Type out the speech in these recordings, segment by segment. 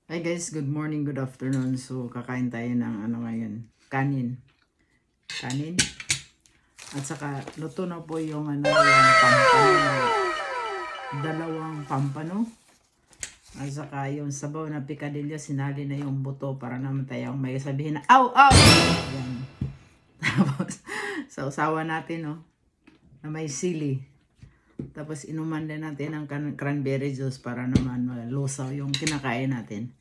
Hi guys, good morning, good afternoon. So, kakain tayo ng ngayon, kanin. Kanin. At saka, luto na po yung yung pampano. Dalawang pampano. At saka, yung sabaw na picadillo, sinali na yung buto para naman tayong may sabihin na, aw, aw! Yan. Tapos, sausawa natin, no? Na may sili. Tapos, inuman din natin ang cranberry juice para naman malusaw yung kinakain natin.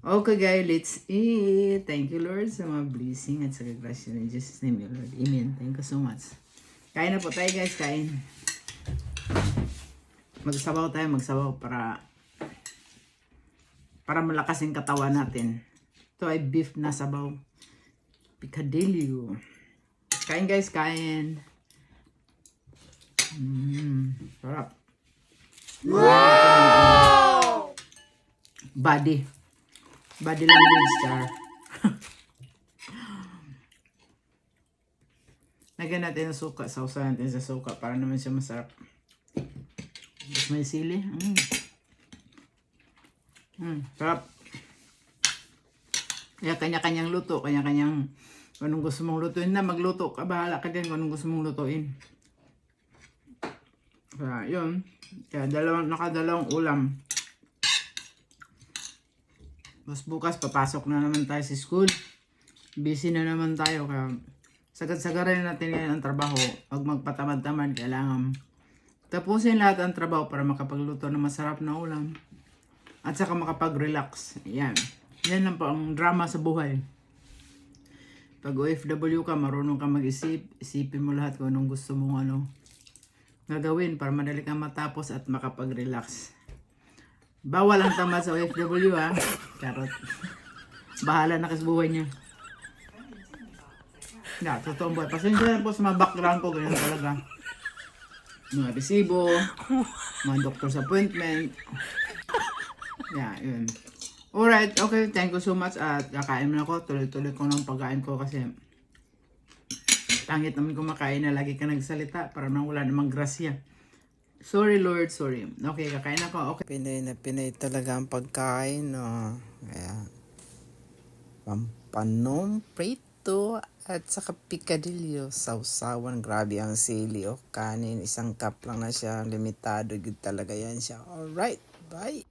Okay guys, let's eat. Thank you Lord sa mga blessing at sa grasya in Jesus name, Lord. Amen. Thank you so much. Kain na po tayo guys, kain. Magsabaw para malakas yung katawan natin. Ito ay beef na sabaw. Picadillo. Kain guys, kain. Sarap. Wow! Body language star. Lagyan natin ng suka. Sausahan natin sa suka para naman siya masarap. Tapos may sili. Sarap. Kaya kanya-kanyang luto. Kanya-kanyang anong gusto mong lutuin na magluto. Bahala ka din kung anong gusto mong lutuin. Kaya yun. Kaya nakadalawang ulam. Mas bukas, papasok na naman tayo sa school. Busy na naman tayo. Kaya sagad-sagarin natin ngayon ang trabaho. Pag magpatamad-tamad, kailangan tapusin lahat ang trabaho para makapagluto ng masarap na ulam. At saka makapag-relax. Yan. Yan lang po ang drama sa buhay. Pag OFW ka, marunong ka mag-isip. Isipin mo lahat kung anong gusto mong gagawin para madali kang matapos at makapag-relax. Bawal ang tamad sa OFW ha. Charot. Bahala na kasi buhay niya. Totoo buhay. Pasensya na po sa mga background ko. Ganyan talaga. Mga resibo. Mga doctor's appointment. Yun. Alright. Okay. Thank you so much. At kakain mo na ako. Tuloy-tuloy ko ng pagkain ko kasi pangit naman kumakain na lagi ka nagsalita para nang wala namang grasya. Sorry Lord, sorry. Okay, kakain ako. Okay. Pinay na pinay talaga ang pagkain, no. Kaya, pampanong prito at saka picadillo. Sausawan, grabe ang sili o kanin. Isang cup lang na siya. Limitado, good talaga yan siya. Alright, bye.